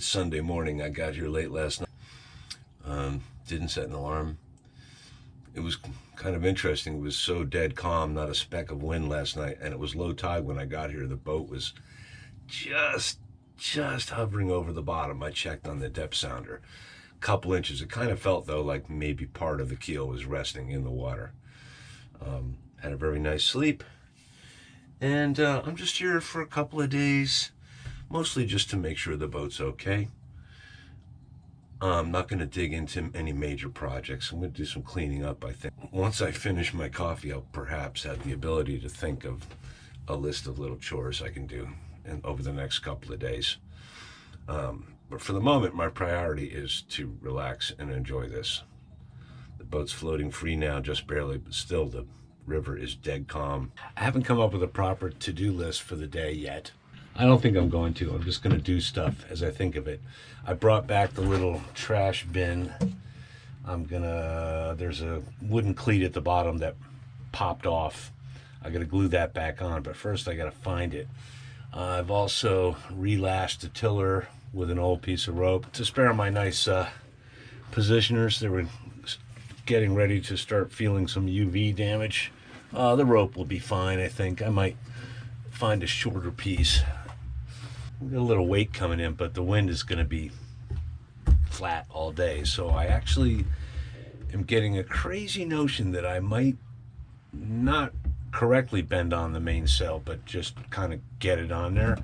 Sunday morning. I got here late last night. Didn't set an alarm. It was kind of interesting. It was so dead calm, not a speck of wind last night, and it was low tide when I got here. The boat was just hovering over the bottom. I checked on the depth sounder. Couple inches. It kind of felt, though, like maybe part of the keel was resting in the water. Had a very nice sleep. And I'm just here for a couple of days, mostly just to make sure the boat's okay. I'm not going to dig into any major projects. I'm going to do some cleaning up, I think. Once I finish my coffee, I'll perhaps have the ability to think of a list of little chores I can do over the next couple of days. But for the moment, my priority is to relax and enjoy this. The boat's floating free now, just barely, but still the river is dead calm. I haven't come up with a proper to-do list for the day yet. I don't think I'm going to. I'm just going to do stuff as I think of it. I brought back the little trash bin. There's a wooden cleat at the bottom that popped off. I got to glue that back on, but first I got to find it. I've also relashed the tiller with an old piece of rope to spare my nice positioners. They were getting ready to start feeling some UV damage. The rope will be fine, I think. I might find a shorter piece. Got a little weight coming in, but the wind is going to be flat all day. So I actually am getting a crazy notion that I might not correctly bend on the mainsail, but just kind of get it on there.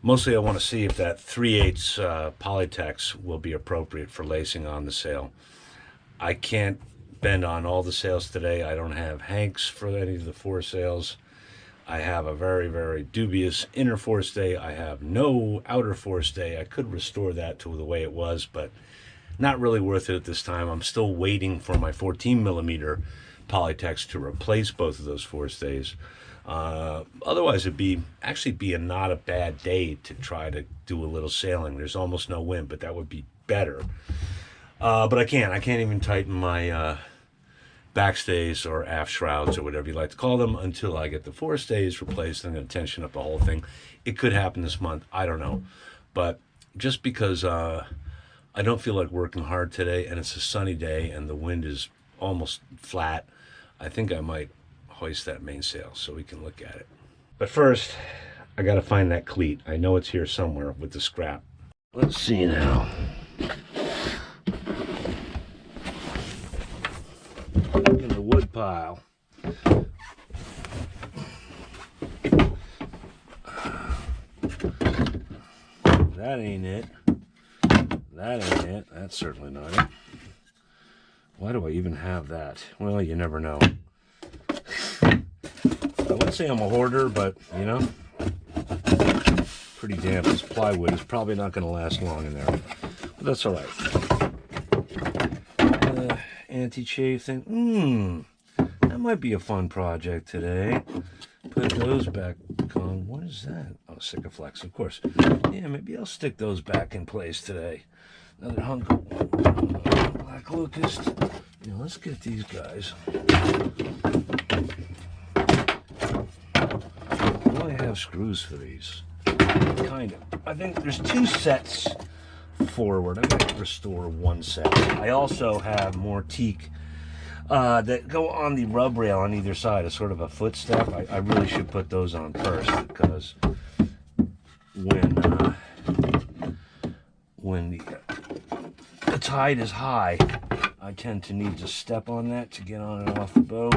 Mostly I want to see if that 3/8 Polytex will be appropriate for lacing on the sail. I can't bend on all the sails today. I don't have hanks for any of the foresails. I have a very, very dubious inner forestay. I have no outer forestay. I could restore that to the way it was, but not really worth it at this time. I'm still waiting for my 14mm Polytex to replace both of those forestays. Otherwise, it'd actually be not a bad day to try to do a little sailing. There's almost no wind, but that would be better. But I can't even tighten my backstays or aft shrouds or whatever you like to call them until I get the forestays replaced. I'm going to tension up the whole thing. It could happen this month. I don't know. But just because I don't feel like working hard today and it's a sunny day and the wind is almost flat, I think I might hoist that mainsail so we can look at it. But first, I got to find that cleat. I know it's here somewhere with the scrap. Let's see now. In the wood pile. That ain't it. That ain't it. That's certainly not it. Why do I even have that? Well, you never know. I wouldn't say I'm a hoarder, but, you know, pretty damp. This plywood is probably not going to last long in there. But that's all right. Anti-chafe thing. That might be a fun project today. Put those back on. What is that? Oh, Sikaflex, of course. Yeah, maybe I'll stick those back in place today. Another hunk of black locust. Yeah, let's get these guys. Do I have screws for these? Kind of. I think there's 2 sets forward. I'm going to restore 1 set. I also have more teak that go on the rub rail on either side as sort of a footstep. I really should put those on first because when the tide is high, I tend to need to step on that to get on and off the boat.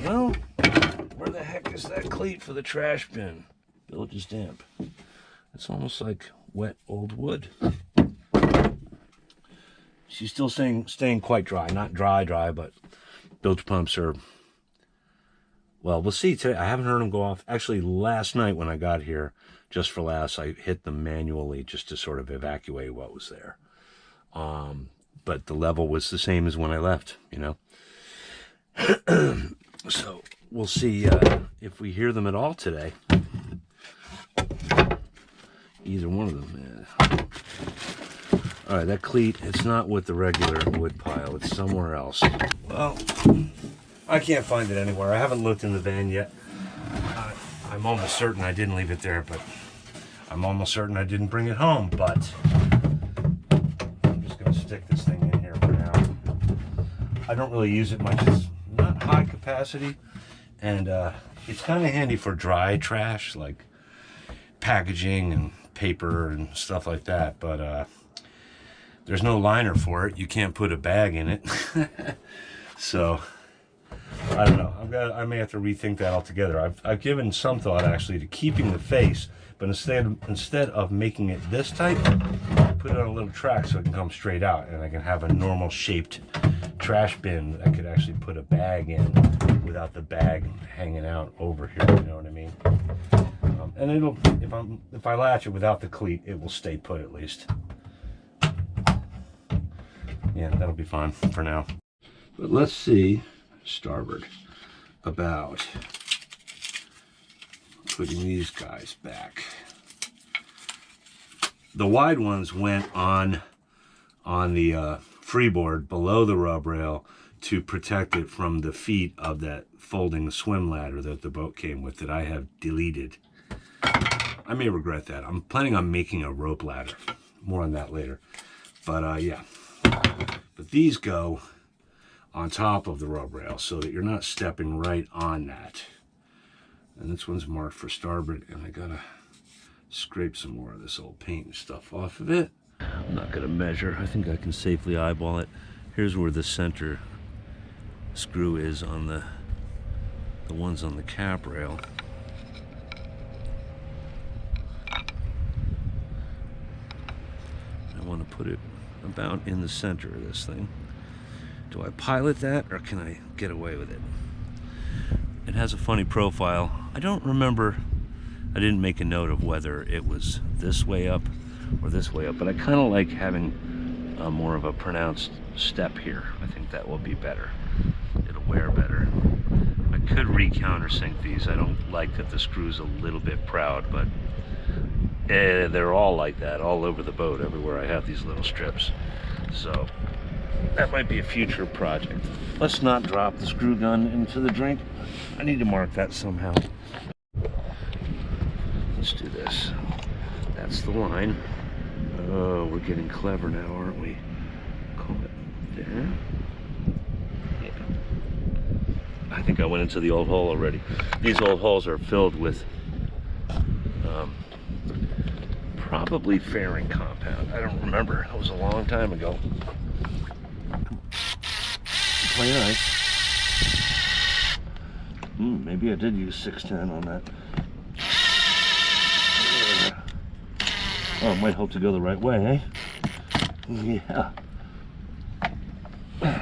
Well, where the heck is that cleat for the trash bin? Bilge is damp. It's almost like wet old wood. She's still staying quite dry. Not dry, but bilge pumps are, well, we'll see today. I haven't heard them go off. Actually, last night when I got here, just for laughs, I hit them manually just to sort of evacuate what was there. But the level was the same as when I left, you know. So we'll see if we hear them at all today. Either one of them. All right, that cleat, it's not with the regular wood pile. It's somewhere else. Well, I can't find it anywhere. I haven't looked in the van yet. I'm almost certain I didn't leave it there, but I'm almost certain I didn't bring it home, but I'm just gonna stick this thing in here for now. I don't really use it much. It's not high capacity, and it's kind of handy for dry trash, like packaging and paper and stuff like that, but there's no liner for it. You can't put a bag in it. So I don't know. I may have to rethink that altogether. I've given some thought actually to keeping the face, but instead of making it this tight, put it on a little track so it can come straight out, and I can have a normal shaped trash bin that I could actually put a bag in without the bag hanging out over here. You know what I mean? And it'll, if I latch it without the cleat, it will stay put at least. Yeah, that'll be fine for now. But let's see, starboard, about putting these guys back. The wide ones went on the freeboard below the rub rail to protect it from the feet of that folding swim ladder that the boat came with that I have deleted. I may regret that. I'm planning on making a rope ladder. More on that later. But yeah. But these go on top of the rub rail so that you're not stepping right on that. And this one's marked for starboard, and I gotta scrape some more of this old paint and stuff off of it. I'm not gonna measure. I think I can safely eyeball it. Here's where the center screw is on the ones on the cap rail. I want to put it about in the center of this thing. Do I pilot that, or can I get away with it? It has a funny profile. I don't remember, I didn't make a note of whether it was this way up or this way up, but I kind of like having more of a pronounced step here. I think that will be better. It'll wear better. I could re-countersink these. I don't like that the screw's a little bit proud, but they're all like that all over the boat. Everywhere I have these little strips. So that might be a future project. Let's not drop the screw gun into the drink. I need to mark that somehow. Let's do this. That's the line. Oh, we're getting clever now, aren't we? Call it there. Yeah. I think I went into the old hole already. These old holes are filled with probably fairing compound. I don't remember. It was a long time ago. Play nice. Maybe I did use 610 on that. Oh, it might help to go the right way, eh? Yeah. I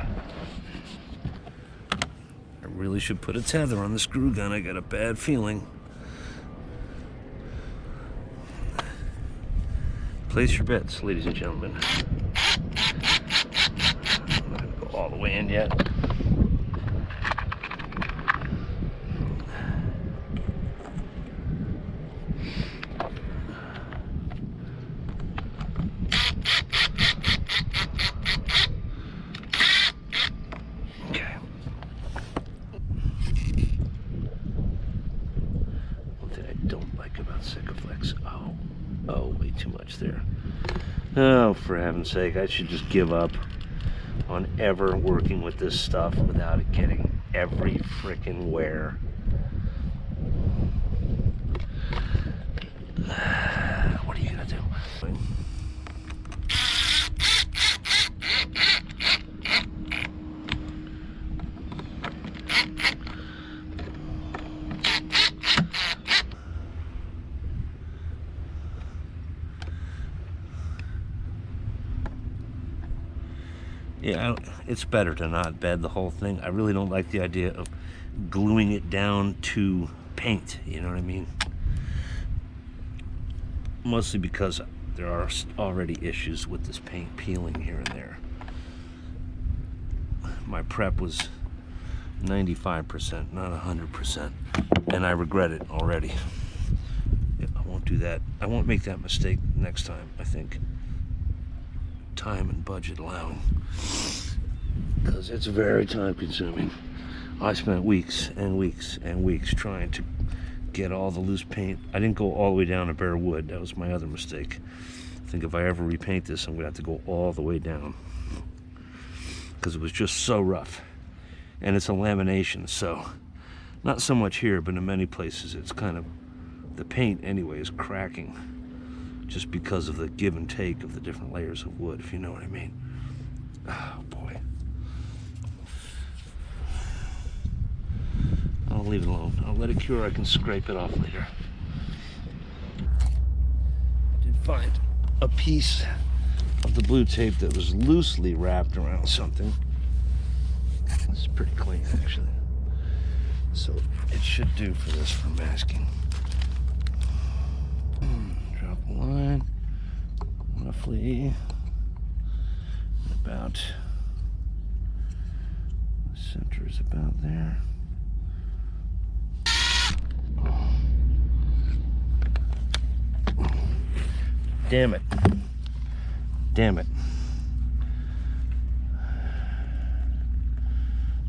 really should put a tether on the screw gun. I got a bad feeling. Place your bets, ladies and gentlemen. I'm not gonna go all the way in yet. Okay. One thing I don't like about Sikaflex. Oh, way too much there. Oh, for heaven's sake, I should just give up on ever working with this stuff without it getting every frickin' wear. What are you gonna do? Yeah, it's better to not bed the whole thing. I really don't like the idea of gluing it down to paint, you know what I mean? Mostly because there are already issues with this paint peeling here and there. My prep was 95%, not 100%, and I regret it already. Yeah, I won't do that. I won't make that mistake next time, I think. Time and budget allowing, because it's very time consuming. I spent weeks and weeks and weeks trying to get all the loose paint. I didn't go all the way down to bare wood. That was my other mistake. I think if I ever repaint this, I'm gonna have to go all the way down because it was just so rough. And it's a lamination, so not so much here, but in many places it's kind of, the paint anyway is cracking just because of the give and take of the different layers of wood, if you know what I mean. Oh boy. I'll leave it alone. I'll let it cure. I can scrape it off later. I did find a piece of the blue tape that was loosely wrapped around something. It's pretty clean, actually. So it should do for this for masking. Drop a line, roughly about, the center is about there. Damn it. Damn it.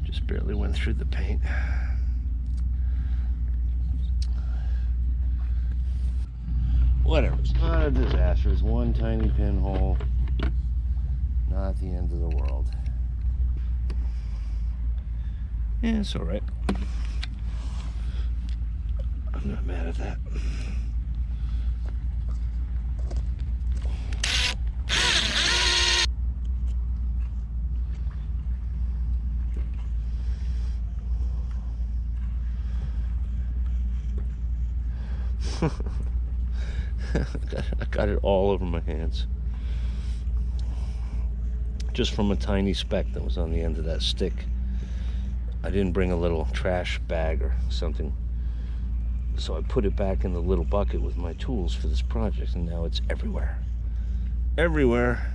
Just barely went through the paint. Whatever, it's not a disaster. It's one tiny pinhole. Not the end of the world. Yeah, it's alright. I'm not mad at that. I got it all over my hands. Just from a tiny speck that was on the end of that stick. I didn't bring a little trash bag or something. So I put it back in the little bucket with my tools for this project, and now it's everywhere. Everywhere.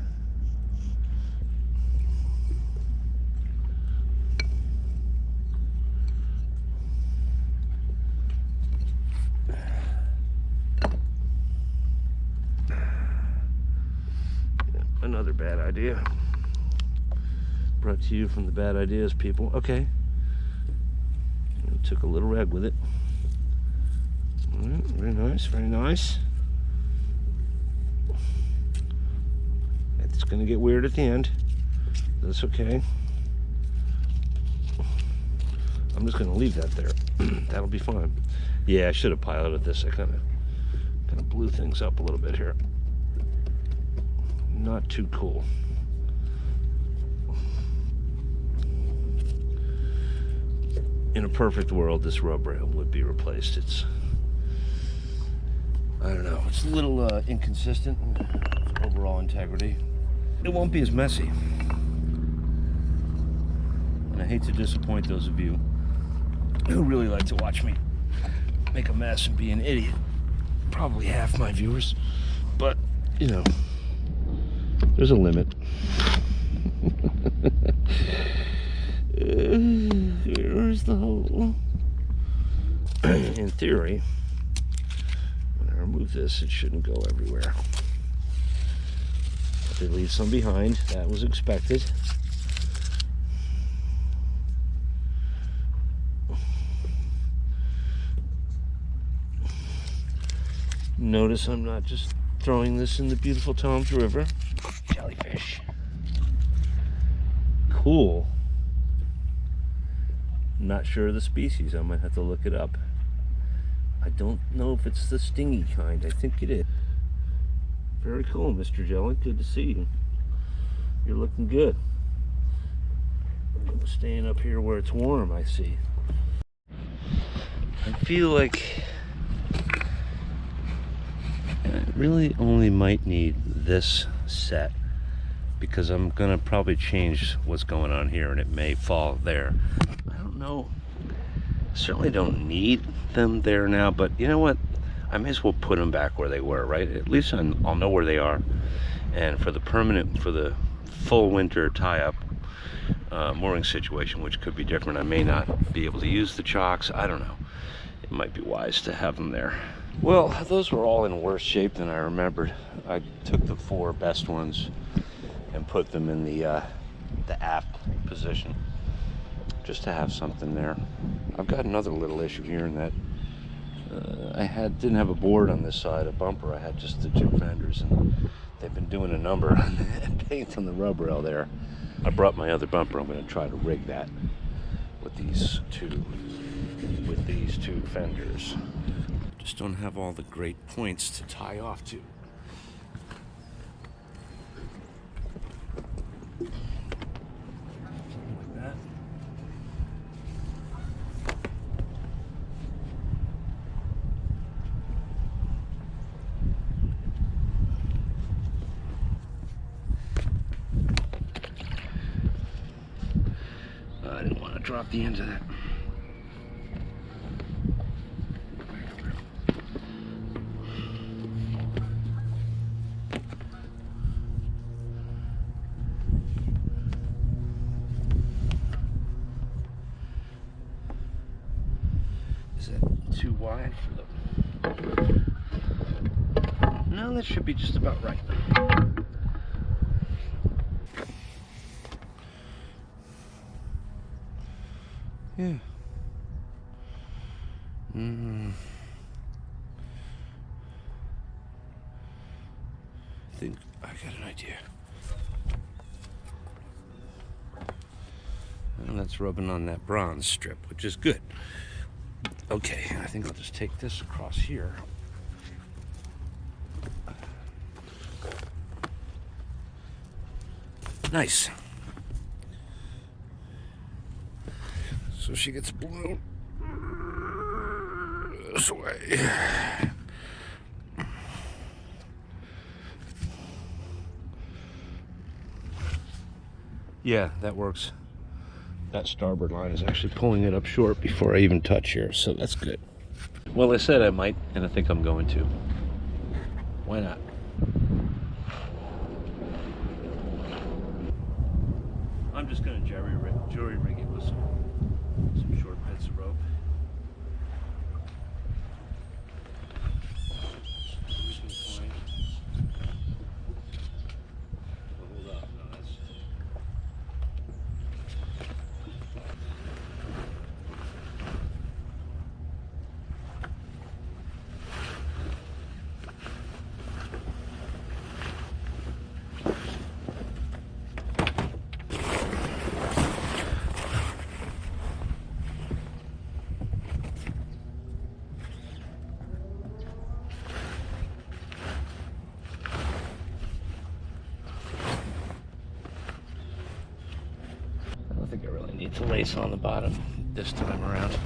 Another bad idea. Brought to you from the bad ideas people. Okay. Took a little rag with it. All right, very nice, very nice. It's gonna get weird at the end. That's okay. I'm just gonna leave that there. That'll be fine. Yeah, I should have piloted this. I kind of blew things up a little bit here. Not too cool. In a perfect world, this rub rail would be replaced. It's, I don't know, it's a little inconsistent in overall integrity. It won't be as messy. And I hate to disappoint those of you who really like to watch me make a mess and be an idiot. Probably half my viewers, but you know, there's a limit. Where's the hole? In theory, when I remove this, it shouldn't go everywhere. But they leave some behind. That was expected. Notice I'm not just throwing this in the beautiful Tom's River. Jellyfish. Cool. Not sure of the species. I might have to look it up. I don't know if it's the stingy kind. I think it is. Very cool, Mr. Jelly. Good to see you. You're looking good. I'm staying up here where it's warm, I see. I feel like I really only might need this set because I'm gonna probably change what's going on here and it may fall there. I don't know. I certainly don't need them there now, but you know what? I may as well put them back where they were, right? At least I'll know where they are. And for the permanent, for the full winter tie-up mooring situation, which could be different, I may not be able to use the chocks. I don't know. It might be wise to have them there. Well, those were all in worse shape than I remembered. I took the 4 best ones and put them in the aft position just to have something there. I've got another little issue here in that didn't have a board on this side, a bumper. I had just the two fenders, and they've been doing a number on the paint on the rub rail there. I brought my other bumper. I'm going to try to rig that with these two fenders. Just don't have all the great points to tie off to. Like that. I didn't want to drop the end of that. Is that too wide for the... No, that should be just about right. Yeah. I think I got an idea. And that's rubbing on that bronze strip, which is good. Okay, I think I'll just take this across here. Nice. So she gets blown this way. Yeah, that works. That starboard line is actually pulling it up short before I even touch here, so that's good. Well, I said I might, and I think I'm going to. Why not? I'm just going to jury rig it with some short bits of rope. Hold up. No, that's... I don't think I really need to lace on the bottom this time around.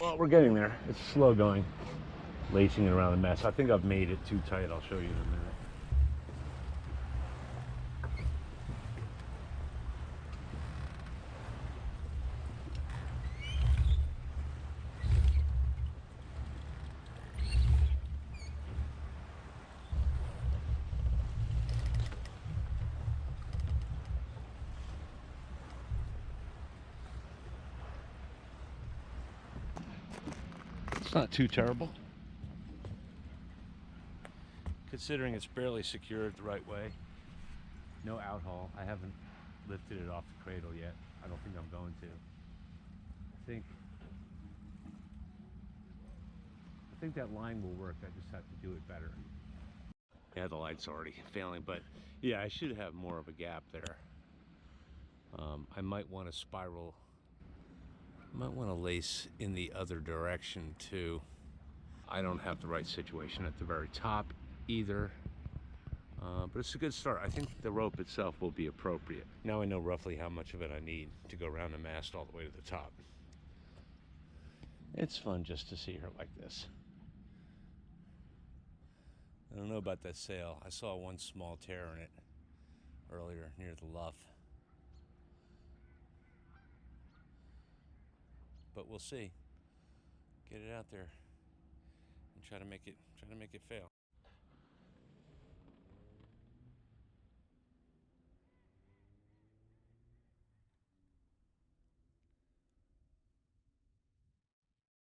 Well, we're getting there. It's slow going. lacing it around the mast. I think I've made it too tight. I'll show you in a minute. It's not too terrible, considering it's barely secured the right way. No outhaul. I haven't lifted it off the cradle yet. I don't think I'm going to. I think that line will work. I just have to do it better. Yeah, the light's already failing, but yeah, I should have more of a gap there. I might want to spiral. I might want to lace in the other direction too. I don't have the right situation at the very top either. But it's a good start. I think the rope itself will be appropriate. Now I know roughly how much of it I need to go around the mast all the way to the top. It's fun just to see her like this. I don't know about that sail. I saw one small tear in it earlier near the luff. But we'll see. Get it out there and try to make it fail.